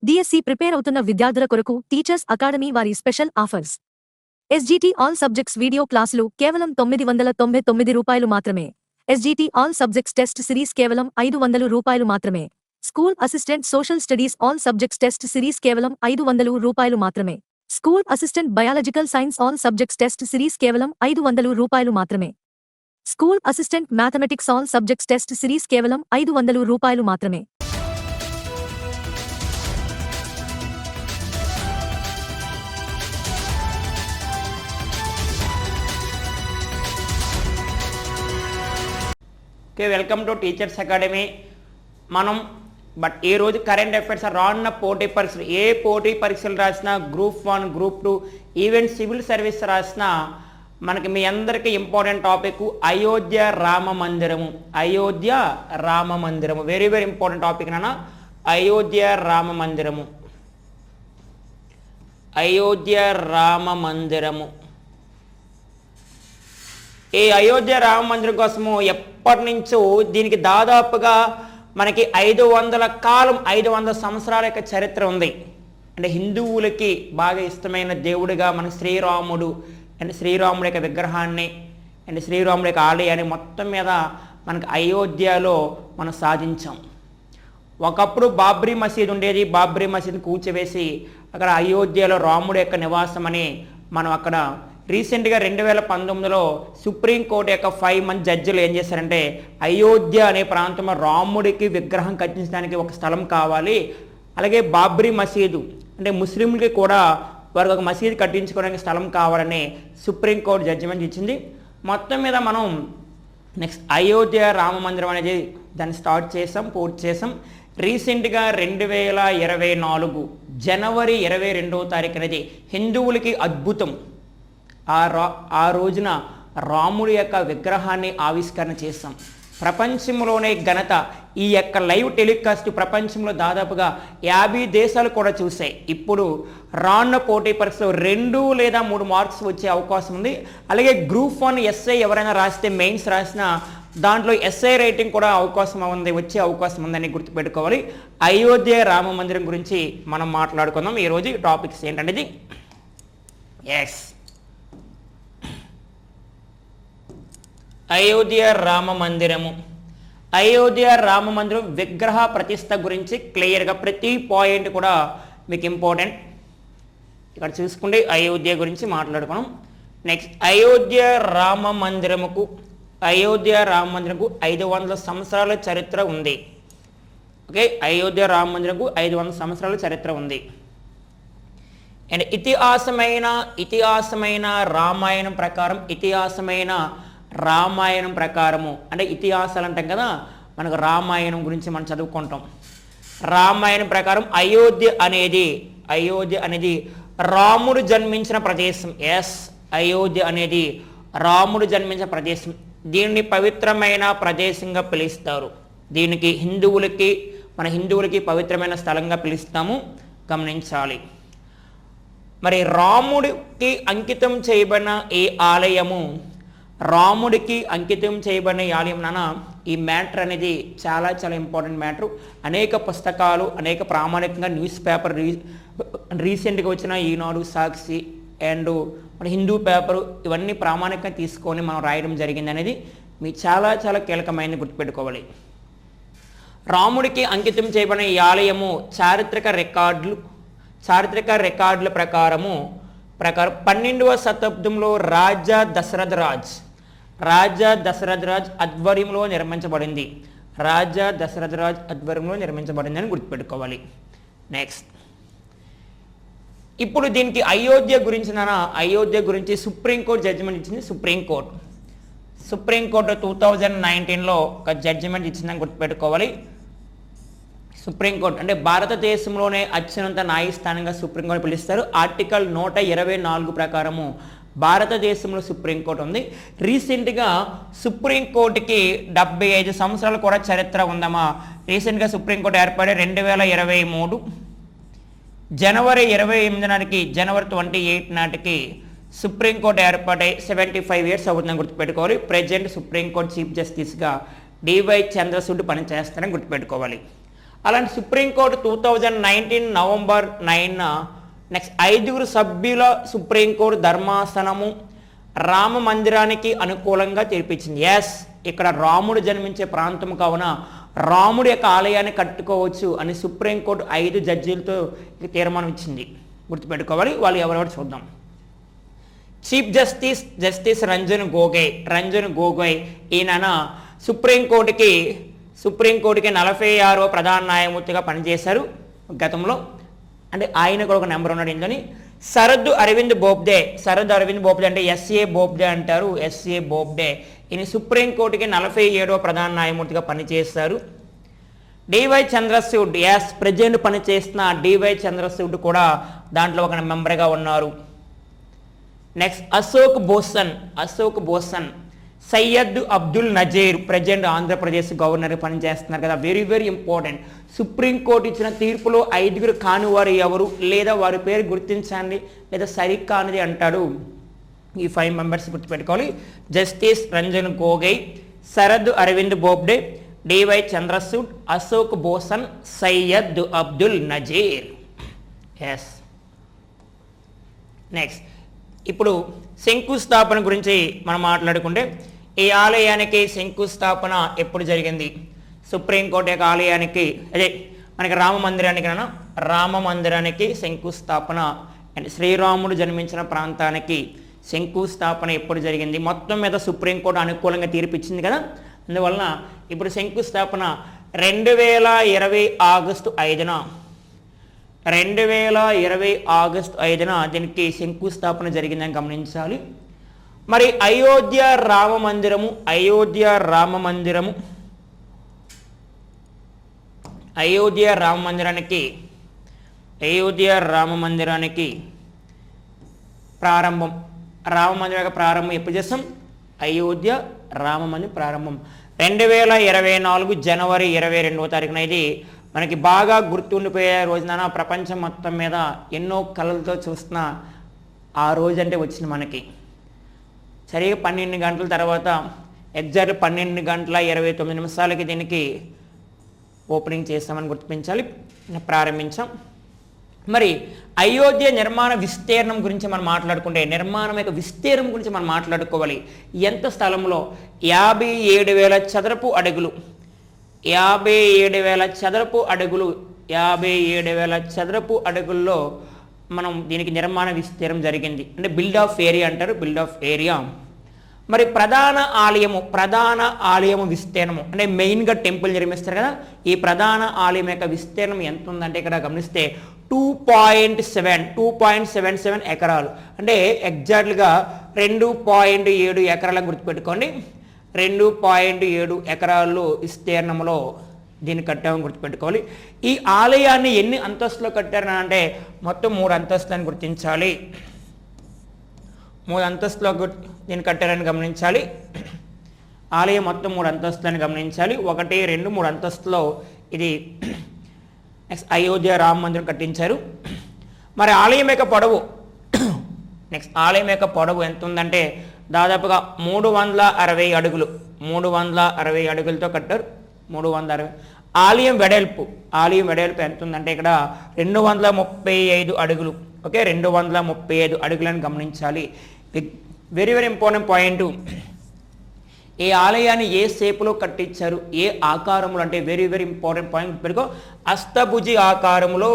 DSC prepare అవుతున్న విద్యార్థుల కొరకు టీచర్స్ అకాడమీ వారి special offers. SGT all subjects video క్లాసులు కేవలం రూ. 999 మాత్రమే. SGT all subjects test series కేవలం రూ. 500 మాత్రమే. School assistant social studies all subjects test series కేవలం రూ. 500 మాత్రమే. School assistant biological science all subjects test series కేవలం రూ. 500 మాత్రమే. School assistant mathematics all subjects test series కేవలం రూ. 500 మాత్రమే. Okay, welcome to teachers academy. మనం ఈ రోజు కరెంట్ అఫైర్స్ రానున్న పోటీ పరీక్షలు, ఏ పోటీ పరీక్షలు రాసినా, group 1, group 2, even civil service రాసినా మనకి మీ అందరికీ ఇంపార్టెంట్ టాపిక్ అయోధ్య రామ మందిరము. అయోధ్య రామ మందిరము వెరీ వెరీ ఇంపార్టెంట్ టాపిక్ నాన్న. అయోధ్య రామ మందిరము, అయోధ్య రామ మందిరము. ఈ అయోధ్య రామ మందిరం కోసము ఎప్పటి నుంచో దీనికి దాదాపుగా మనకి 500 సంవత్సరాల యొక్క చరిత్ర ఉంది. అంటే హిందువులకి బాగా ఇష్టమైన దేవుడిగా మన శ్రీరాముడు అండ్ శ్రీరాముడి యొక్క విగ్రహాన్ని అండ్ శ్రీరాముడి యొక్క ఆలయాన్ని మొత్తం మీద మనకి అయోధ్యలో మనం సాధించాం. ఒకప్పుడు బాబ్రీ మసీద్ ఉండేది. బాబ్రీ మసీద్ కూల్చివేసి అక్కడ అయోధ్యలో రాముడి యొక్క నివాసం అని మనం అక్కడ రీసెంట్గా 2019లో సుప్రీంకోర్టు యొక్క 5 మంది జడ్జిలు ఏం చేశారంటే అయోధ్య అనే ప్రాంతంలో రాముడికి విగ్రహం కట్టించడానికి ఒక స్థలం కావాలి, అలాగే బాబ్రీ మసీదు అంటే ముస్లింలకి కూడా వారికి ఒక మసీదు కట్టించుకోవడానికి స్థలం కావాలని సుప్రీంకోర్టు జడ్జిమెంట్ ఇచ్చింది. మొత్తం మీద మనం నెక్స్ట్ అయోధ్య రామ మందిరం అనేది దాన్ని స్టార్ట్ చేసాం, పూర్తి చేసాం. రీసెంట్గా 2024 జనవరి 22వ తారీఖు అనేది హిందువులకి అద్భుతం. ఆ రోజున రాముడి యొక్క విగ్రహాన్ని ఆవిష్కరణ చేస్తాం. ప్రపంచంలోనే ఘనత. ఈ యొక్క లైవ్ టెలికాస్ట్ ప్రపంచంలో దాదాపుగా 50 దేశాలు కూడా చూసాయి. ఇప్పుడు రానున్న పోటీ పరీక్షలో 2 లేదా 3 మార్క్స్ వచ్చే అవకాశం ఉంది. అలాగే గ్రూప్ 1 ఎస్ఐ ఎవరైనా రాస్తే, మెయిన్స్ రాసినా దాంట్లో ఎస్ఐ రేటింగ్ కూడా వచ్చే అవకాశం ఉందని గుర్తుపెట్టుకోవాలి. అయోధ్య రామ మందిరం గురించి మనం మాట్లాడుకుందాం. ఈరోజు టాపిక్స్ ఏంటనేది ఎస్ అయోధ్య రామ మందిరము. అయోధ్య రామ మందిరం విగ్రహ ప్రతిష్ట గురించి క్లియర్గా ప్రతి పాయింట్ కూడా మీకు ఇంపార్టెంట్. ఇక్కడ చూసుకుంటే అయోధ్య గురించి మాట్లాడుకున్నాం. నెక్స్ట్ అయోధ్య రామ మందిరముకు 500 సంవత్సరాల చరిత్ర ఉంది. ఓకే, అయోధ్య రామ మందిరంకు 500 సంవత్సరాల చరిత్ర ఉంది. అండ్ ఇతిహాసమైన రామాయణం ప్రకారము అంటే ఇతిహాసాలు అంటాం కదా, మనకు రామాయణం గురించి మనం చదువుకుంటాం. రామాయణం ప్రకారం అయోధ్య అనేది రాముడు జన్మించిన ప్రదేశం. ఎస్, అయోధ్య అనేది రాముడు జన్మించిన ప్రదేశం. దీనిని పవిత్రమైన ప్రదేశంగా పిలుస్తారు. దీనికి మన హిందువులకి పవిత్రమైన స్థలంగా పిలుస్తాము, గమనించాలి. మరి రాముడికి అంకితం చేయబడిన ఈ ఆలయం నాన్న, ఈ మ్యాటర్ అనేది చాలా చాలా ఇంపార్టెంట్ మ్యాటర్. అనేక పుస్తకాలు, అనేక ప్రామాణికంగా న్యూస్ పేపర్ రీసెంట్గా వచ్చిన ఈనాడు, సాక్షి అండ్ మన హిందూ పేపరు ఇవన్నీ ప్రామాణికంగా తీసుకొని మనం రాయడం జరిగింది అనేది మీ చాలా చాలా కీలకమైనది గుర్తుపెట్టుకోవాలి. రాముడికి అంకితం చేయబడిన ఈ ఆలయము చారిత్రక రికార్డుల ప్రకారం 12వ శతాబ్దంలో రాజా దశరథ రాజ్ ఆధ్వర్యంలో నిర్మించబడింది. అని గుర్తుపెట్టుకోవాలి. నెక్స్ట్ ఇప్పుడు దీనికి అయోధ్య గురించి సుప్రీంకోర్టు జడ్జిమెంట్ ఇచ్చింది. సుప్రీంకోర్టు 2019లో ఒక జడ్జిమెంట్ ఇచ్చిందని గుర్తుపెట్టుకోవాలి. సుప్రీంకోర్టు అంటే భారతదేశంలోనే అత్యున్నత న్యాయస్థానంగా సుప్రీంకోర్టు పిలుస్తారు. ఆర్టికల్ 124 ప్రకారము భారతదేశంలో సుప్రీంకోర్టు ఉంది. రీసెంట్గా సుప్రీంకోర్టుకి 75 సంవత్సరాలు కూడా చరిత్ర ఉందమ్మా. రీసెంట్గా సుప్రీంకోర్టు ఏర్పడి 2023 జనవరి 28 నాటికి, జనవరి 28 నాటికి సుప్రీంకోర్టు ఏర్పడి 75 ఇయర్స్ అవుతుందని గుర్తుపెట్టుకోవాలి. ప్రెజెంట్ సుప్రీంకోర్టు చీఫ్ జస్టిస్గా డివై చంద్రచూడ్ పనిచేస్తారని గుర్తుపెట్టుకోవాలి. అలాంటి సుప్రీంకోర్టు 2019 నవంబర్ 9 నెక్స్ట్ 5 సభ్యుల సుప్రీంకోర్టు ధర్మాసనము రామ మందిరానికి అనుకూలంగా తీర్పిచ్చింది. ఎస్, ఇక్కడ రాముడు జన్మించే ప్రాంతం కావున రాముడి యొక్క ఆలయాన్ని కట్టుకోవచ్చు అని సుప్రీంకోర్టు 5 జడ్జీలతో తీర్మానం ఇచ్చింది. గుర్తుపెట్టుకోవాలి. వాళ్ళు ఎవరెవరు చూద్దాం. చీఫ్ జస్టిస్ రంజన్ గోగోయ్ ఈయన సుప్రీంకోర్టుకి 46వ ప్రధాన న్యాయమూర్తిగా పనిచేశారు గతంలో. అంటే ఆయన కూడా ఒక నెంబర్ ఉన్నాడు ఇందులోని. శరద్ అరవింద్ బోబ్డే అంటే ఎస్ఏ బోబ్డే అంటారు. ఎస్ఏ బోబ్డే ఈయన సుప్రీంకోర్టుకి 47వ ప్రధాన న్యాయమూర్తిగా పనిచేస్తారు. డివై చంద్రచూడ్, ఎస్, ప్రెసిడెంట్ పనిచేస్తున్న డివై చంద్రచూడ్ కూడా దాంట్లో ఒక మెంబర్గా ఉన్నారు. Next Ashok Bhushan, Syed Abdul Nazeer, president Andhra Pradesh governor పనిచేస్తున్నారు కదా. Very very important. సుప్రీంకోర్టు ఇచ్చిన తీర్పులో 5 కాని వారు ఎవరు, లేదా వారి పేరు గుర్తించండి, లేదా సరికానిది అంటాడు. ఈ 5 మెంబర్స్ గుర్తుపెట్టుకోవాలి. Justice Ranjan Gogoi, Sharad Arvind Bobde, D Y Chandrachud, Ashok Bhushan, Syed Abdul Nazeer. Yes. Next ఇప్పుడు శంకుస్థాపన గురించి మనం మాట్లాడుకుంటే ఈ ఆలయానికి శంకుస్థాపన ఎప్పుడు జరిగింది? సుప్రీంకోర్టు యొక్క ఆలయానికి, అదే మనకి రామ మందిరానికి శంకుస్థాపన అంటే శ్రీరాముడు జన్మించిన ప్రాంతానికి శంకుస్థాపన ఎప్పుడు జరిగింది? మొత్తం మీద సుప్రీంకోర్టు అనుకూలంగా తీర్పిచ్చింది కదా. అందువలన ఇప్పుడు శంకుస్థాపన 2020 ఆగస్టు 5న 2020 ఆగస్టు 5న దీనికి శంకుస్థాపన జరిగిందని గమనించాలి. మరి అయోధ్య రామ మందిరానికి ప్రారంభం, రామ మందిర ప్రారంభం ఎప్పుడు చేస్తాం? అయోధ్య రామ మందిర ప్రారంభం 2024 జనవరి 22వ తారీఖున. ఇది మనకి బాగా గుర్తుండిపోయే రోజున ప్రపంచం మొత్తం మీద ఎన్నో కళలతో చూస్తున్న ఆ రోజు అంటే వచ్చింది మనకి. సరిగా 12 గంటల తర్వాత ఎగ్జాక్ట్ 12:29 దీనికి ఓపెనింగ్ చేస్తామని గుర్తించాలి, ప్రారంభించాం. మరి అయోధ్య నిర్మాణ విస్తీర్ణం గురించి మనం మాట్లాడుకుంటే, నిర్మాణం యొక్క విస్తీర్ణం గురించి మనం మాట్లాడుకోవాలి. ఎంత స్థలంలో? 57,000 చదరపు అడుగులు. 57,000 చదరపు అడుగుల్లో మనం దీనికి నిర్మాణ విస్తీర్ణం జరిగింది. అంటే బిల్డ్ ఆఫ్ ఏరియా అంటారు, బిల్డ్ ఆఫ్ ఏరియా. మరి ప్రధాన ఆలయము విస్తీర్ణము అంటే మెయిన్గా టెంపుల్ నిర్మిస్తారు కదా. ఈ ప్రధాన ఆలయం యొక్క విస్తీర్ణం ఎంత ఉందంటే ఇక్కడ గమనిస్తే 2.77 ఎకరాలు. అంటే ఎగ్జాక్ట్గా 2.7 ఎకరాలకు గుర్తుపెట్టుకోండి. 2.7 ఎకరాలు విస్తీర్ణంలో దీన్ని కట్టామని గుర్తుపెట్టుకోవాలి. ఈ ఆలయాన్ని ఎన్ని అంతస్తులో కట్టారని అంటే మొత్తం 3 అంతస్తులను గుర్తించాలి. 3 అంతస్తులో దీన్ని కట్టారని గమనించాలి. ఆలయం మొత్తం 3 అంతస్తులను గమనించాలి. 1, 2, 3 అంతస్తులో ఇది నెక్స్ట్ అయోధ్య రామ మందిరం కట్టించారు. మరి ఆలయం యొక్క పొడవు ఎంత ఉందంటే దాదాపుగా 360 అడుగులు. 360 అడుగులతో కట్టారు. 360. ఆలయం వెడల్పు ఎంత ఉందంటే ఇక్కడ 235 అడుగులు. ఓకే, 235 అడుగులను గమనించాలి. Very very important point. ఈ ఆలయాన్ని ఏ షేపులో కట్టించారు, ఏ ఆకారంలో అంటే వెరీ వెరీ ఇంపార్టెంట్ పాయింట్ పెట్టుకో. అష్టభుజి ఆకారంలో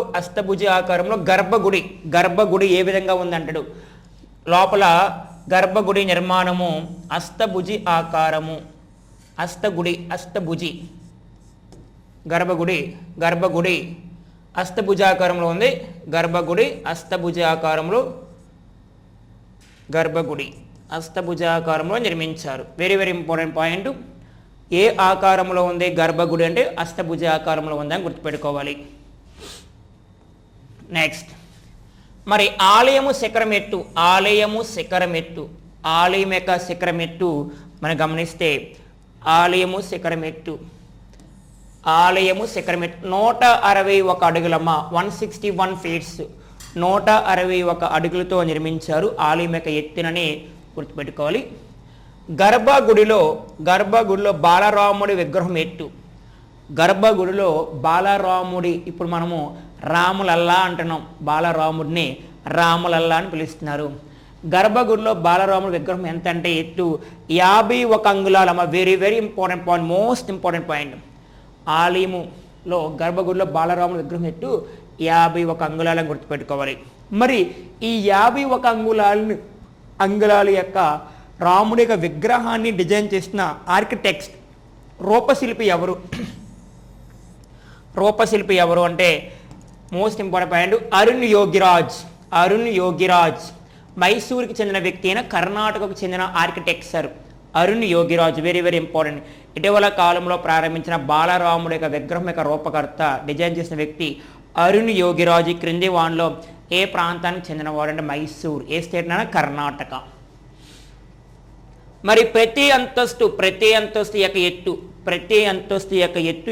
గర్భగుడి ఏ విధంగా ఉందంటాడు. లోపల గర్భగుడి నిర్మాణము అష్టభుజి ఆకారము. అష్టభుజి గర్భగుడి అష్టభుజాకారంలో ఉంది. అష్టభుజాకారంలో నిర్మించారు. Very very important point. ఏ ఆకారంలో ఉంది గర్భగుడి అంటే అష్టభుజ ఆకారంలో ఉందని గుర్తుపెట్టుకోవాలి. నెక్స్ట్ మరి ఆలయం యొక్క శిఖరమెత్తు మనం గమనిస్తే ఆలయము శిఖరమెత్తు 161 అడుగులమ్మ. 161 ఫీట్స్ 161 అడుగులతో నిర్మించారు. ఆలయం యొక్క ఎత్తునని గుర్తుపెట్టుకోవాలి. గర్భగుడిలో బాలరాముడి విగ్రహం ఎత్తు గర్భగుడిలో బాలరాముడి, ఇప్పుడు మనము రాములల్లా అంటున్నాం, బాలరాముడిని రాములల్లా అని పిలుస్తున్నారు. గర్భగుడిలో బాలరాముడి విగ్రహం ఎంత అంటే ఎత్తు 51 అంగుళాలు. అమ్మ very very important point, most important point. ఆలయములో గర్భగుడిలో బాలరాముడి విగ్రహం ఎత్తు 51 అంగుళాలను గుర్తుపెట్టుకోవాలి. మరి ఈ 51 అంగుళాల యొక్క రాముడి యొక్క విగ్రహాన్ని డిజైన్ చేసిన ఆర్కిటెక్ట్, రూపశిల్పి ఎవరు? రూపశిల్పి ఎవరు అంటే most important point Arun Yogiraj. Arun Yogiraj మైసూరుకి చెందిన వ్యక్తి అయిన కర్ణాటకకు చెందిన architecture Arun Yogiraj. Very very important. ఇటీవల కాలంలో ప్రారంభించిన బాలరాముడి యొక్క విగ్రహం యొక్క రూపకర్త, డిజైన్ చేసిన వ్యక్తి అరుణ్ యోగిరాజ్. క్రింది వాన్లో ఏ ప్రాంతానికి చెందినవాడు అంటే మైసూర్. ఏ స్టేట్ అయినా కర్ణాటక. మరి ప్రతి అంతస్తు యొక్క ఎత్తు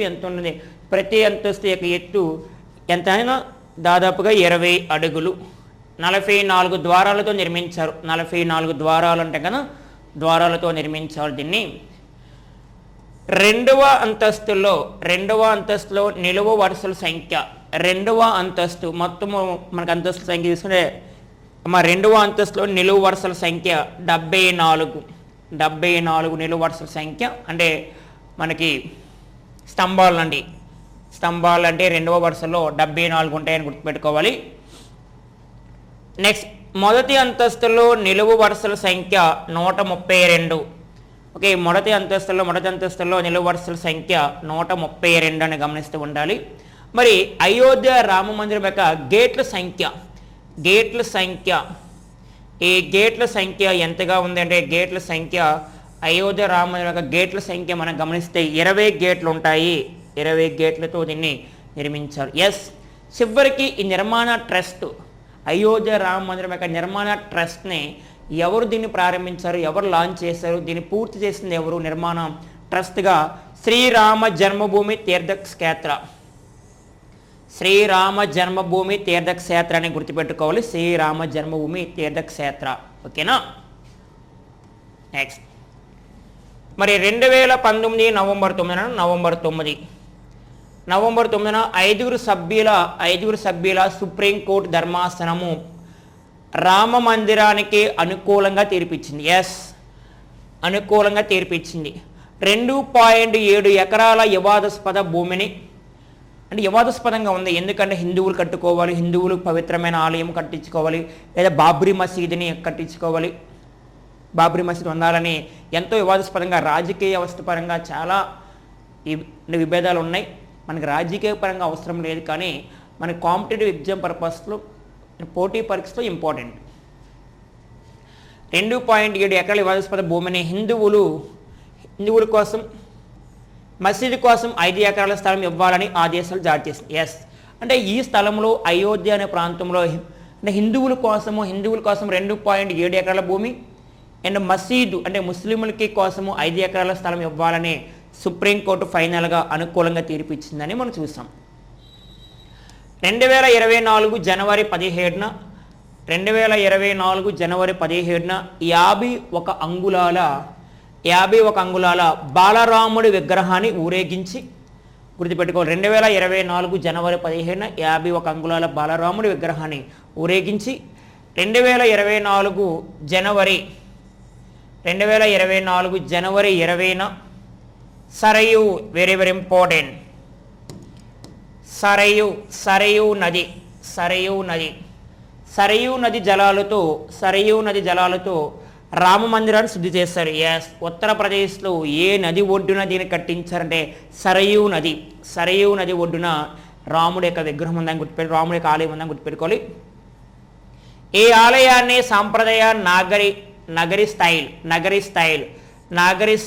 ఎంత ఉన్నది? ప్రతి అంతస్తు యొక్క ఎత్తు ఎంత అయినా దాదాపుగా 20 అడుగులు. 44 ద్వారాలతో నిర్మించారు. 44 ద్వారాలు అంటే కదా ద్వారాలతో నిర్మించారు దీన్ని. రెండవ అంతస్తులో నిలువు వరుసల సంఖ్య, రెండవ అంతస్తు మొత్తము మనకు అంతస్తుల సంఖ్య తీసుకుంటే రెండవ అంతస్తులో నిలువు వరుసల సంఖ్య 74 నిలువు వరుసల సంఖ్య. అంటే మనకి స్తంభాలు అంటే రెండవ వరుసలో 74 ఉంటాయని గుర్తుపెట్టుకోవాలి. నెక్స్ట్ మొదటి అంతస్తులో నిలువు వరుసల సంఖ్య 132. ఓకే, మొదటి అంతస్తులో నిలువు వరుసల సంఖ్య 132 అని గమనిస్తూ ఉండాలి. మరి అయోధ్య రామ మందిరం యొక్క గేట్ల సంఖ్య ఎంతగా ఉంది అంటే గేట్ల సంఖ్య అయోధ్య రామ మందిరం యొక్క గేట్ల సంఖ్య మనం గమనిస్తే 20 గేట్లు ఉంటాయి. 20 గేట్లతో దీన్ని నిర్మించారు. ఎస్, చివరికి ఈ నిర్మాణ ట్రస్ట్, అయోధ్య రామ మందిరం యొక్క నిర్మాణ ట్రస్ట్ని ఎవరు దీన్ని ప్రారంభించారు, ఎవరు లాంచ్ చేశారు, దీన్ని పూర్తి చేసింది ఎవరు? నిర్మాణ ట్రస్ట్గా శ్రీరామ జన్మభూమి తీర్థక్షేత్ర అని గుర్తుపెట్టుకోవాలి. శ్రీరామ జన్మభూమి తీర్థక్షేత్ర. ఓకేనా? నెక్స్ట్ మరి 2019 నవంబర్ 9న 5 సభ్యుల సుప్రీంకోర్టు ధర్మాసనము రామ మందిరానికి అనుకూలంగా తీర్పిచ్చింది. అనుకూలంగా తీర్పిచ్చింది. 2.7 ఎకరాల వివాదాస్పద భూమిని, అంటే వివాదాస్పదంగా ఉంది ఎందుకంటే హిందువులు కట్టుకోవాలి, హిందువులు పవిత్రమైన ఆలయం కట్టించుకోవాలి, లేదా బాబ్రీ మసీదుని కట్టించుకోవాలి, బాబ్రీ మసీద్ ఉండాలని ఎంతో వివాదాస్పదంగా రాజకీయ వ్యవస్థ పరంగా చాలా విభేదాలు ఉన్నాయి. మనకి రాజకీయ పరంగా అవసరం లేదు, కానీ మన కాంపిటేటివ్ ఎగ్జామ్ పర్పస్లో, పోటీ పరీక్షలో ఇంపార్టెంట్. 2.7 ఎకరాల వివాదాస్పద భూమిని హిందువుల కోసం, మసీదు కోసం 5 ఎకరాల స్థలం ఇవ్వాలని ఆదేశాలు జారీ చేసింది. అంటే ఈ స్థలంలో అయోధ్య అనే ప్రాంతంలో అంటే హిందువుల కోసం 2.7 ఎకరాల భూమి అండ్ మసీదు అంటే ముస్లింలకి కోసము 5 ఎకరాల స్థలం ఇవ్వాలని సుప్రీంకోర్టు ఫైనల్గా అనుకూలంగా తీర్పు ఇచ్చిందని మనం చూసాం. 2024 జనవరి 17న 51 అంగుళాల బాలరాముడి విగ్రహాన్ని ఊరేగించి, గుర్తుపెట్టుకోవాలి, 2024 జనవరి 17న 51 అంగుళాల బాలరాముడి విగ్రహాన్ని ఊరేగించి 2024 జనవరి 20న Sarayu, very very important, Sarayu నది జలాలతో రామ మందిరాన్ని శుద్ధి చేస్తారు. ఉత్తరప్రదేశ్లో ఏ నది ఒడ్డున దీన్ని కట్టించారంటే సరయూ నది ఒడ్డున రాముడి యొక్క విగ్రహం ఉందని రాముడి యొక్క ఆలయం ఉందని గుర్తుపెట్టుకోవాలి. ఈ ఆలయాన్ని సాంప్రదాయ నగరి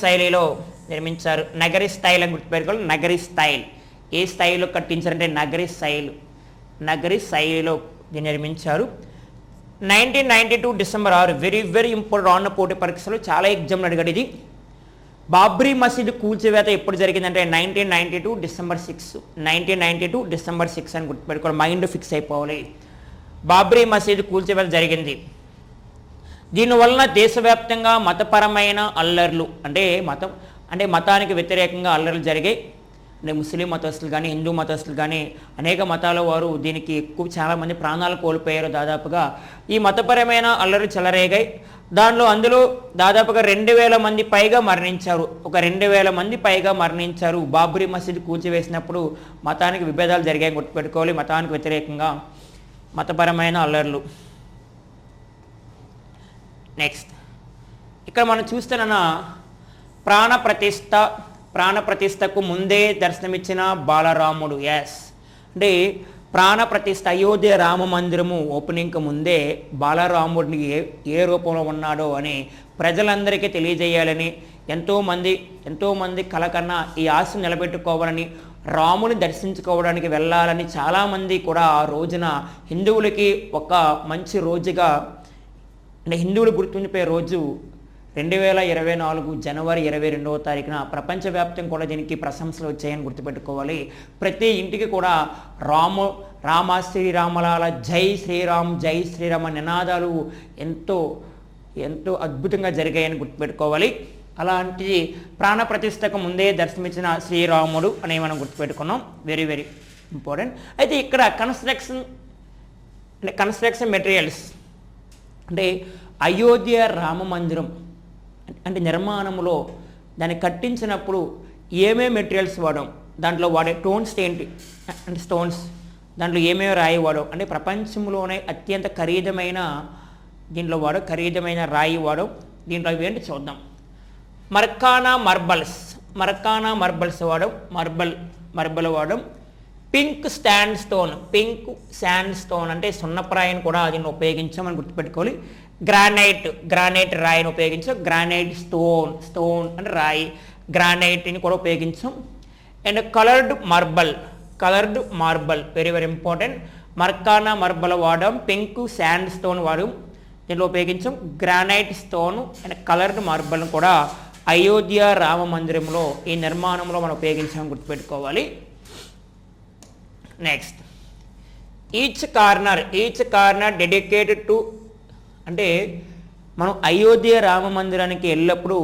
శైలిలో నిర్మించారు. నగరి స్టైల్ అని గుర్తుపెట్టుకోవాలి. నగరి స్టైల్ ఏ స్థాయిలో కట్టించారంటే నగరి శైలిలో దీన్ని నిర్మించారు. 1992 డిసెంబర్ 6, వెరీ వెరీ ఇంపార్టెంట్. రానున్న పోటీ పరీక్షలు చాలా ఎగ్జామ్లు అడిగాడు ఇది. బాబ్రీ మసీదు కూల్చివేత ఎప్పుడు జరిగిందంటే 1992 డిసెంబర్ 6 అని గుర్తుపెట్టుకోవాలి. మైండ్ ఫిక్స్ అయిపోవాలి. బాబ్రీ మసీదు కూల్చివేత జరిగింది. దీనివలన దేశవ్యాప్తంగా మతపరమైన అల్లర్లు అంటే మతానికి వ్యతిరేకంగా అల్లర్లు జరిగాయి. అంటే ముస్లిం మతస్థులు కానీ హిందూ మతస్థులు కానీ అనేక మతాల వారు దీనికి ఎక్కువ చాలామంది ప్రాణాలు కోల్పోయారు. దాదాపుగా ఈ మతపరమైన అల్లరి చెలరేగాయి. అందులో దాదాపుగా 2000 మంది పైగా మరణించారు. ఒక 2000 మంది పైగా మరణించారు. బాబ్రీ మసీద్ కూల్చివేసినప్పుడు మతానికి విభేదాలు జరిగాయి, గుర్తుపెట్టుకోవాలి. మతానికి వ్యతిరేకంగా మతపరమైన అల్లర్లు. నెక్స్ట్ ఇక్కడ మనం చూస్తున్న ప్రాణప్రతిష్ఠకు ముందే దర్శనమిచ్చిన బాలరాముడు. ఎస్, అంటే ప్రాణప్రతిష్ఠ అయోధ్య రామ మందిరము ఓపెనింగ్కి ముందే బాలరాముడిని ఏ రూపంలో ఉన్నాడో అని ప్రజలందరికీ తెలియజేయాలని ఎంతోమంది కల కన్నా ఈ ఆశ నిలబెట్టుకోవాలని, రాముని దర్శించుకోవడానికి వెళ్ళాలని చాలామంది కూడా ఆ రోజున హిందువులకి ఒక మంచి రోజుగా, అంటే హిందువులు గుర్తుండిపోయే రోజు 2024 జనవరి 22వ తారీఖున ప్రపంచవ్యాప్తంగా కూడా దీనికి ప్రశంసలు వచ్చాయని గుర్తుపెట్టుకోవాలి. ప్రతి ఇంటికి కూడా రామ శ్రీరామలాల జై శ్రీరామ్ జై శ్రీరామ నినాదాలు ఎంతో అద్భుతంగా జరిగాయని గుర్తుపెట్టుకోవాలి. అలాంటి ప్రాణప్రతిష్ఠకు ముందే దర్శనమిచ్చిన శ్రీరాముడు అని మనం గుర్తుపెట్టుకున్నాం. Very very important. అయితే ఇక్కడ కన్స్ట్రక్షన్ మెటీరియల్స్ అంటే అయోధ్య రామ మందిరం అంటే నిర్మాణంలో దాన్ని కట్టించినప్పుడు ఏమేమి మెటీరియల్స్ వాడాం, దాంట్లో వాడే టోన్స్ ఏంటి అంటే స్టోన్స్, దాంట్లో ఏమేమి రాయి వాడాం అంటే ప్రపంచంలోనే అత్యంత ఖరీదమైన రాయి వాడాం. దీంట్లో అవి ఏంటి చూద్దాం. మర్కానా మార్బల్స్ వాడాం, మార్బల్ వాడాం. పింక్ శాండ్ స్టోన్ అంటే సున్నప్రాయిని కూడా దీన్ని ఉపయోగించామని గుర్తుపెట్టుకోవాలి. గ్రానైట్ రాయిని ఉపయోగించాం. గ్రానైట్ స్టోన్ అంటే రాయి, గ్రానైట్ని కూడా ఉపయోగించాం. And coloured marble very very important. Makrana marble వాడాం, పింక్ శాండ్ స్టోన్ వాడాం, దీనిలో ఉపయోగించాం. గ్రానైట్ స్టోన్ అండ్ కలర్డ్ మార్బల్ని కూడా అయోధ్య రామ మందిరంలో ఈ నిర్మాణంలో మనం ఉపయోగించామని గుర్తుపెట్టుకోవాలి. Next each corner dedicated to, అంటే మనం అయోధ్య రామ మందిరానికి వెళ్ళినప్పుడు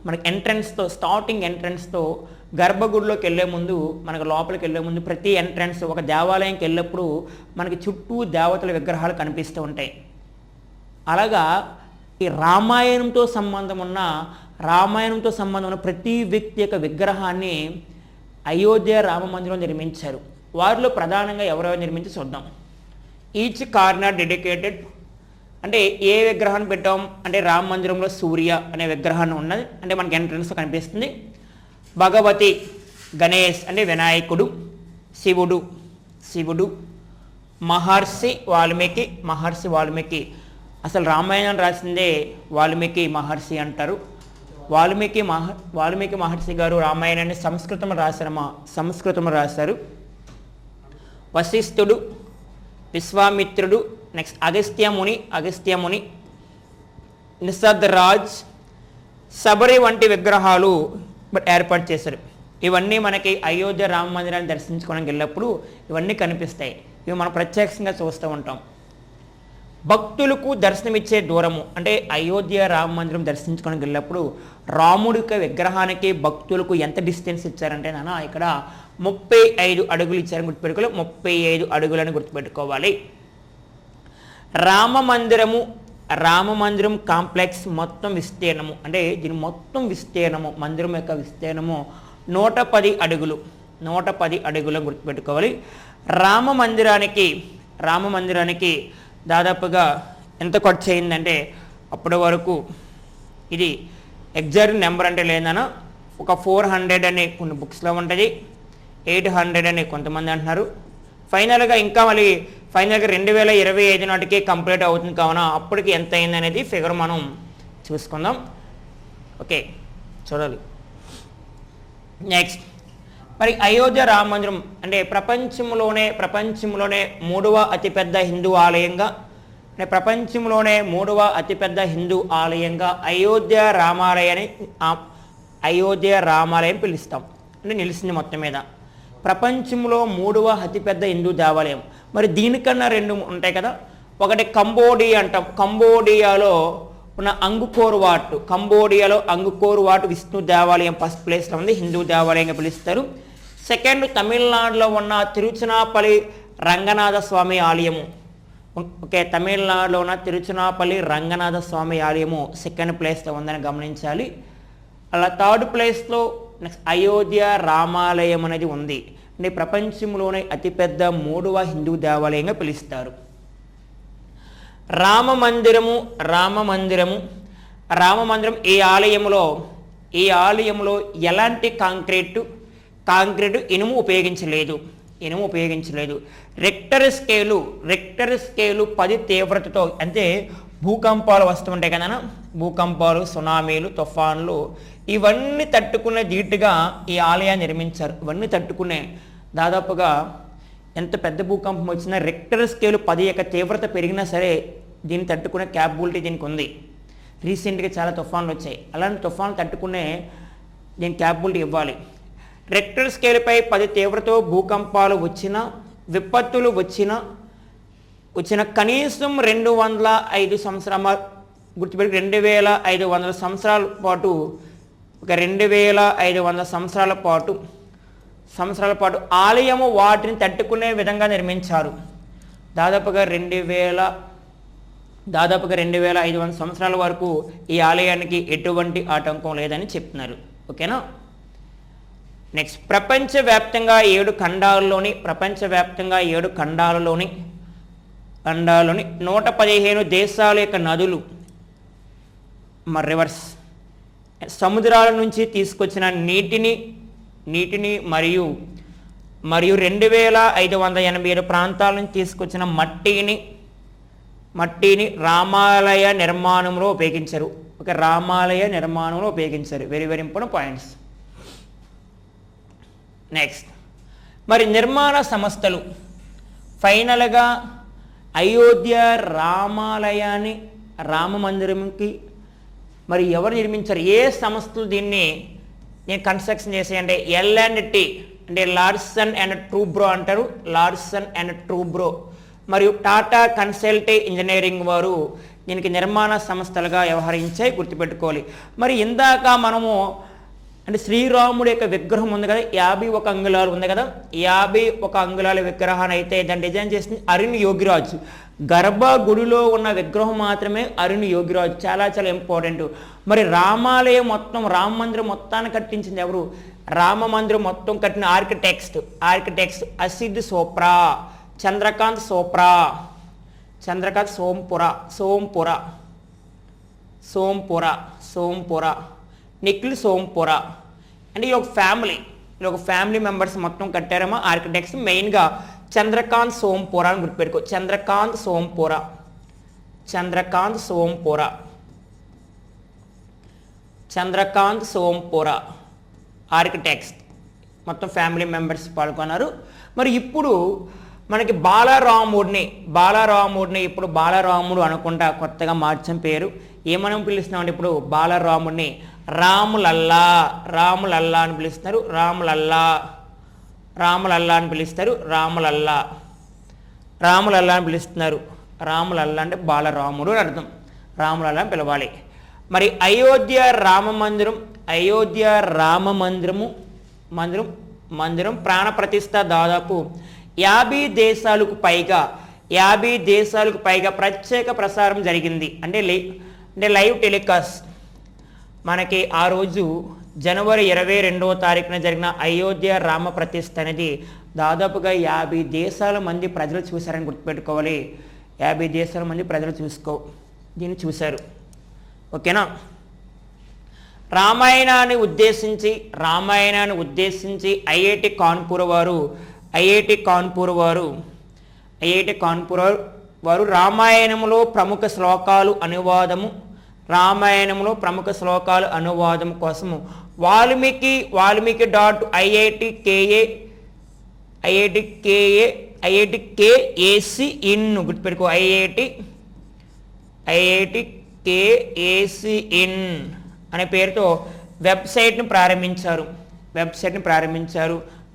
మనకి స్టార్టింగ్ ఎంట్రన్స్తో గర్భగుడిలోకి వెళ్ళే ముందు, మనకు లోపలికి వెళ్ళే ముందు ప్రతి ఎంట్రన్స్ ఒక దేవాలయంకి వెళ్ళినప్పుడు మనకి చుట్టూ దేవతల విగ్రహాలు కనిపిస్తూ ఉంటాయి. అలాగా ఈ రామాయణంతో సంబంధం ఉన్న ప్రతి వ్యక్తి యొక్క విగ్రహాన్ని అయోధ్య రామ మందిరం నిర్మించారు. వారిలో ప్రధానంగా ఎవరెవరు నిర్మించి చూద్దాం. ఈచ్ కార్నర్ డెడికేటెడ్ అంటే ఏ విగ్రహాన్ని పెట్టాం అంటే రామ మందిరంలో సూర్య అనే విగ్రహాన్ని ఉన్నది, అంటే మనకి ఎంట్రన్స్లో కనిపిస్తుంది. భగవతి, గణేష్ అంటే వినాయకుడు, శివుడు, మహర్షి వాల్మీకి అసలు రామాయణం రాసిందే వాల్మీకి మహర్షి అంటారు. వాల్మీకి మహర్షి గారు రామాయణాన్ని సంస్కృతంలో రాశారు. వశిష్ఠుడు, విశ్వామిత్రుడు, నెక్స్ట్ అగస్త్యముని, నిషద్రాజ్, శబరి వంటి విగ్రహాలు ఏర్పాటు చేశారు. ఇవన్నీ మనకి అయోధ్య రామ మందిరాన్ని దర్శించుకోవడానికి వెళ్ళినప్పుడు ఇవన్నీ కనిపిస్తాయి. ఇవి మనం ప్రత్యక్షంగా చూస్తూ ఉంటాం. భక్తులకు దర్శనమిచ్చే దూరము అంటే అయోధ్య రామ మందిరం దర్శించుకోవడానికి వెళ్ళినప్పుడు రాముడి యొక్క విగ్రహానికి భక్తులకు ఎంత డిస్టెన్స్ ఇచ్చారంటే ఇక్కడ 35 అడుగులు ఇచ్చారని గుర్తుపెట్టుకోవాలి. 35 అడుగులని గుర్తుపెట్టుకోవాలి. రామ మందిరం కాంప్లెక్స్ మొత్తం విస్తీర్ణము అంటే దీని మొత్తం విస్తీర్ణము, మందిరం యొక్క విస్తీర్ణము 110 అడుగులను గుర్తుపెట్టుకోవాలి. రామ మందిరానికి దాదాపుగా ఎంత ఖర్చు అయిందంటే అప్పటి వరకు ఇది ఎగ్జాక్ట్ నెంబర్ అంటే లేదన్నా ఒక 400 అని కొన్ని బుక్స్లో ఉంటుంది, 800 అని కొంతమంది అంటున్నారు. ఫైనల్గా 2025 నాటికి కంప్లీట్ అవుతుంది కావున అప్పటికి ఎంత అయింది అనేది ఫిగర్ మనం చూసుకుందాం. ఓకే, చూడాలి. నెక్స్ట్ మరి అయోధ్య రామ మందిరం అంటే ప్రపంచంలోనే 3వ అతిపెద్ద హిందూ ఆలయంగా, అయోధ్య రామాలయం పిలుస్తాం. అంటే నిలిచింది మొత్తం మీద ప్రపంచంలో 3వ అతిపెద్ద హిందూ దేవాలయం. మరి దీనికన్నా 2 ఉంటాయి కదా. ఒకటి కంబోడియా అంటాం. కంబోడియాలో ఉన్న అంగుకోర్ వాట్ విష్ణు దేవాలయం ఫస్ట్ ప్లేస్లో ఉంది, హిందూ దేవాలయంగా పిలుస్తారు. సెకండ్ తమిళనాడులో ఉన్న తిరుచునాపల్లి రంగనాథ స్వామి ఆలయము. ఓకే, తమిళనాడులో ఉన్న తిరుచునాపల్లి రంగనాథ స్వామి ఆలయము సెకండ్ ప్లేస్లో ఉందని గమనించాలి. అలా థర్డ్ ప్లేస్లో నెక్స్ట్ అయోధ్య రామాలయం అనేది ఉంది. అంటే ప్రపంచంలోనే అతిపెద్ద 3వ హిందూ దేవాలయంగా పిలుస్తారు. రామ మందిరం ఈ ఆలయంలో ఎలాంటి కాంక్రీటు ఇనుము ఉపయోగించలేదు. రెక్టర్ స్కేలు 10 తీవ్రతతో, అంటే భూకంపాలు వస్తుంటాయి కదా, భూకంపాలు, సునామీలు, తుఫాన్లు ఇవన్నీ తట్టుకునే ధీటుగా ఈ ఆలయాన్ని నిర్మించారు. ఇవన్నీ తట్టుకునే దాదాపుగా ఎంత పెద్ద భూకంపం వచ్చినా రెక్టర్ స్కేలు 10 యొక్క తీవ్రత పెరిగినా సరే దీన్ని తట్టుకునే క్యాపబిలిటీ దీనికి ఉంది. రీసెంట్గా చాలా తుఫాన్లు వచ్చాయి, అలాంటి తుఫాన్లు తట్టుకునే దీనికి క్యాపబిలిటీ ఇవ్వాలి. రెక్టర్ స్కేలుపై 10 తీవ్రతో భూకంపాలు వచ్చినా, విపత్తులు వచ్చిన కనీసం 205 సంవత్సరాల గుర్తుపెట్టి 2500 సంవత్సరాల పాటు, ఒక 2500 సంవత్సరాల పాటు ఆలయము వాటిని తట్టుకునే విధంగా నిర్మించారు. దాదాపుగా 2500 సంవత్సరాల వరకు ఈ ఆలయానికి ఎటువంటి ఆటంకం లేదని చెప్తున్నారు. ఓకేనా. నెక్స్ట్ ప్రపంచవ్యాప్తంగా 7 ఖండాలలోని 115 దేశాల యొక్క నదులు రివర్స్ సముద్రాల నుంచి తీసుకొచ్చిన నీటిని మరియు 2587 ప్రాంతాల నుంచి తీసుకొచ్చిన మట్టిని రామాలయ నిర్మాణంలో ఉపయోగించారు. Very very important points. Next మరి నిర్మాణ సంస్థలు ఫైనల్గా అయోధ్య రామాలయాన్ని, రామ మందిరంకి మరి ఎవరు నిర్మించారు, ఏ సంస్థలు దీన్ని కన్స్ట్రక్షన్ చేసాయంటే L&T, అంటే లార్సన్ అండ్ ట్రూబ్రో అంటారు, మరియు టాటా కన్సల్టే ఇంజనీరింగ్ వారు దీనికి నిర్మాణ సంస్థలుగా వ్యవహరించాయి, గుర్తుపెట్టుకోవాలి. మరి ఇందాక మనము అంటే శ్రీరాముడి యొక్క విగ్రహం ఉంది కదా, 51 అంగుళాలు ఉంది కదా, 51 అంగుళాల విగ్రహాన్ని అయితే దాన్ని డిజైన్ చేసింది అరుణ్ యోగిరాజు. గర్భగుడిలో ఉన్న విగ్రహం మాత్రమే అరుణ్ యోగిరాజు. చాలా చాలా ఇంపార్టెంట్. మరి రామ మందిరం మొత్తాన్ని కట్టించింది ఎవరు? రామ మందిరం మొత్తం కట్టిన ఆర్కిటెక్ట్స్ అసిద్ సోప్రా, చంద్రకాంత్ సోంపుర, నిఖిల్ సోంపుర. అంటే ఈ ఒక ఫ్యామిలీ మెంబర్స్ మొత్తం కట్టారమ్మా ఆర్కిటెక్ట్స్. మెయిన్గా చంద్రకాంత్ సోంపుర అని గుర్తుపెట్టుకో. చంద్రకాంత్ సోంపుర ఆర్కిటెక్ట్స్ మొత్తం ఫ్యామిలీ మెంబర్స్ పాల్గొన్నారు. మరి ఇప్పుడు మనకి బాలరాముడిని ఇప్పుడు బాలరాముడు అనుకుంటా కొత్తగా మార్చిన పేరు ఏమని పిలుస్తున్నామంటే ఇప్పుడు బాలరాముడిని రాములల్లా అని పిలుస్తున్నారు. రాములల్లా అని పిలుస్తారు. రాములల్లా అంటే బాలరాముడు అని అర్థం. రాములల్లా అని పిలవాలి. మరి అయోధ్య రామ మందిరం ప్రాణ ప్రతిష్ఠ దాదాపు 50 దేశాలకు పైగా ప్రత్యేక ప్రసారం జరిగింది. అంటే లైవ్ టెలికాస్ట్. మనకి ఆ రోజు జనవరి 22వ తారీఖున జరిగిన అయోధ్య రామ ప్రతిష్ఠ అనేది దాదాపుగా 50 దేశాల మంది ప్రజలు చూశారని గుర్తుపెట్టుకోవాలి. 50 దేశాల మంది ప్రజలు దీన్ని చూశారు. ఓకేనా. రామాయణాన్ని ఉద్దేశించి ఐఐటి కాన్పూర్ వారు రామాయణంలో ప్రముఖ శ్లోకాలు అనువాదము కోసము వాల్మీకి గుర్తుపెట్టుకో ఐఐటి అనే పేరుతో వెబ్సైట్ని ప్రారంభించారు.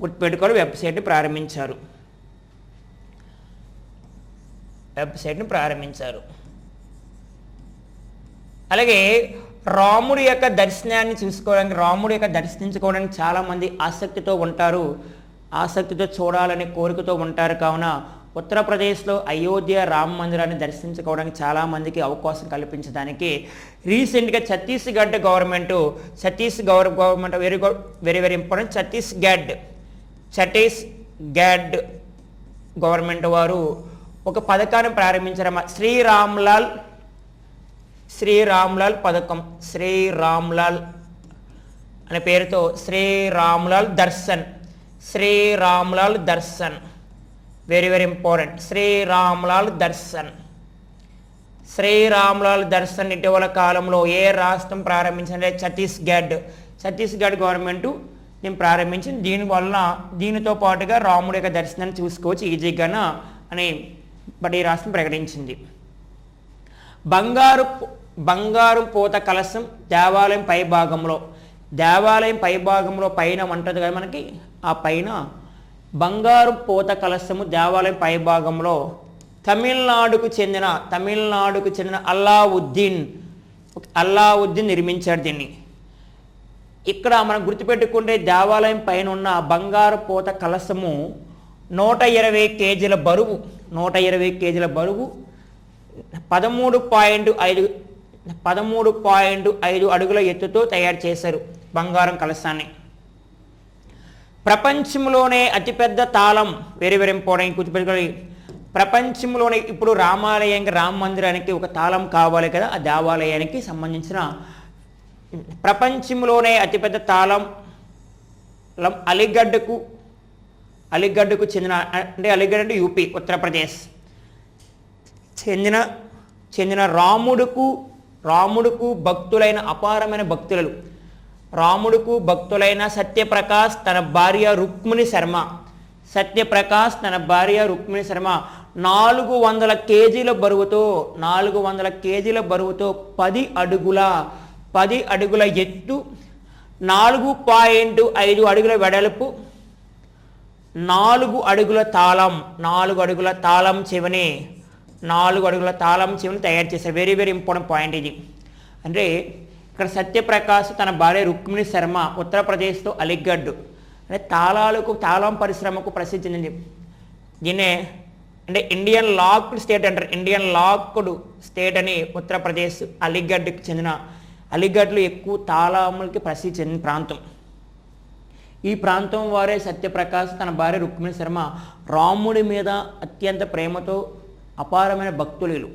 గుర్తుపెట్టుకోవాలి, వెబ్సైట్ని అలాగే రాముడి యొక్క దర్శించుకోవడానికి చాలామంది ఆసక్తితో ఉంటారు. ఆసక్తితో చూడాలనే కోరికతో ఉంటారు. కావున ఉత్తరప్రదేశ్లో అయోధ్య రామ మందిరాన్ని దర్శించుకోవడానికి చాలామందికి అవకాశం కల్పించడానికి రీసెంట్గా Chhattisgarh government very very important Chhattisgarh government వారు ఒక పథకాన్ని ప్రారంభించారు. శ్రీరామ్లాల్ పథకం, శ్రీరామ్లాల్ అనే పేరుతో Shri Ramlal Darshan very very important. Shri Ramlal Darshan ఇటీవల కాలంలో ఏ రాష్ట్రం ప్రారంభించిందంటే ఛత్తీస్గఢ్ గవర్నమెంట్ దీన్ని ప్రారంభించింది. దీనితో పాటుగా రాముడి యొక్క దర్శనాన్ని చూసుకోవచ్చు ఈజీగాన అని బట్ ఈ రాష్ట్రం ప్రకటించింది. బంగారు పూత కలశం దేవాలయం పైభాగంలో పైన ఉంటుంది కదా మనకి, ఆ పైన బంగారు పూత కలశము దేవాలయం పైభాగంలో తమిళనాడుకు చెందిన అల్లావుద్దీన్ నిర్మించాడు దీన్ని. ఇక్కడ మనం గుర్తుపెట్టుకుంటే దేవాలయం పైన ఉన్న బంగారు పూత కలశము 120 కేజీల బరువు 13.5 అడుగుల ఎత్తుతో తయారు చేశారు బంగారం కలశాన్ని. ప్రపంచంలోనే అతిపెద్ద తాళం వెరీ వెరీ ఇంపార్టెంట్ గుర్తుపెట్టుకోవాలి. ప్రపంచంలోనే ఇప్పుడు రామ మందిరానికి ఒక తాళం కావాలి కదా, ఆ దేవాలయానికి సంబంధించిన ప్రపంచంలోనే అతిపెద్ద తాళం అలీగఢ్కు చెందిన, అంటే అలీగఢ్ అంటే యూపీ ఉత్తరప్రదేశ్ చెందిన రాముడుకు భక్తులైన అపారమైన భక్తులైన సత్యప్రకాష్ తన భార్య రుక్మిణి శర్మ 400 కేజీల బరువుతో 10 అడుగుల ఎత్తు, 4.5 అడుగుల వెడల్పు, 4 అడుగుల తాళం చెవిని తయారు చేశారు. వెరీ వెరీ ఇంపార్టెంట్ పాయింట్ ఇది. అంటే ఇక్కడ సత్యప్రకాష్ తన భార్య రుక్మిణి శర్మ ఉత్తరప్రదేశ్లో అలీగఢ్ అంటే తాళం పరిశ్రమకు ప్రసిద్ధి చెందింది. దీన్నే అంటే ఇండియన్ లాక్డ్ స్టేట్ అని ఉత్తరప్రదేశ్ అలీగఢ్కి చెందిన అలీగఢ్లో ఎక్కువ తాళములకి ప్రసిద్ధి చెందిన ప్రాంతం. ఈ ప్రాంతం వారే సత్యప్రకాష్ తన భార్య రుక్మిణి శర్మ రాముడి మీద అత్యంత ప్రేమతో అపారమైన భక్తులు.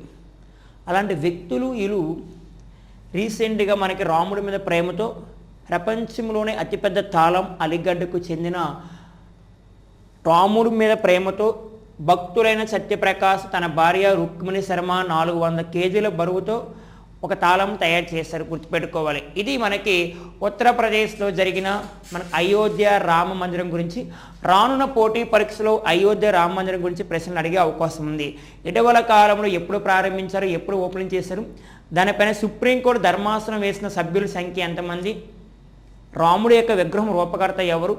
అలాంటి వ్యక్తులు వీళ్ళు రీసెంట్గా మనకి రాముడి మీద ప్రేమతో ప్రపంచంలోనే అతిపెద్ద తాళం అలీగఢ్కు చెందిన రాముడి మీద ప్రేమతో భక్తులైన సత్యప్రకాష్ తన భార్య రుక్మిణి శర్మ 400 కేజీల బరువుతో ఒక తాళం తయారు చేశారు. గుర్తుపెట్టుకోవాలి. ఇది మనకి ఉత్తరప్రదేశ్లో జరిగిన మన అయోధ్య రామ మందిరం గురించి రానున్న పోటీ పరీక్షలో అయోధ్య రామ మందిరం గురించి ప్రశ్నలు అడిగే అవకాశం ఉంది. ఇటీవల కాలంలో ఎప్పుడు ప్రారంభించారు, ఎప్పుడు ఓపెనింగ్ చేశారు, దానిపైన సుప్రీంకోర్టు ధర్మాసనం వేసిన సభ్యుల సంఖ్య ఎంతమంది, రాముడి యొక్క విగ్రహం రూపకర్త ఎవరు,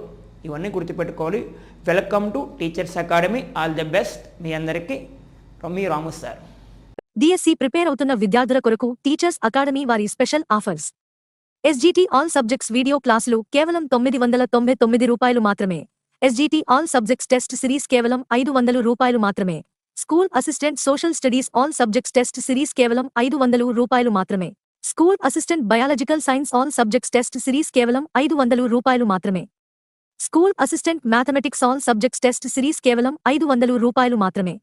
ఇవన్నీ గుర్తుపెట్టుకోవాలి. Welcome to teachers academy. All the best మీ అందరికీ. మీ రాము సార్. డిఎస్సి ప్రిపేర్ అవుతున్న విద్యార్థుల కొరకు టీచర్స్ అకాడమీ వారి special offers. SGT all subjects video క్లాసులు కేవలం 999 రూపాయలు మాత్రమే. SGT all subjects test series కేవలం 500 రూపాయలు మాత్రమే. School assistant social studies all subjects test series కేవలం 500 రూపాయలు మాత్రమే. School assistant biological science all subjects test series కేవలం 500 రూపాయలు మాత్రమే. School assistant mathematics all subjects test series కేవలం 500 రూపాయలు మాత్రమే.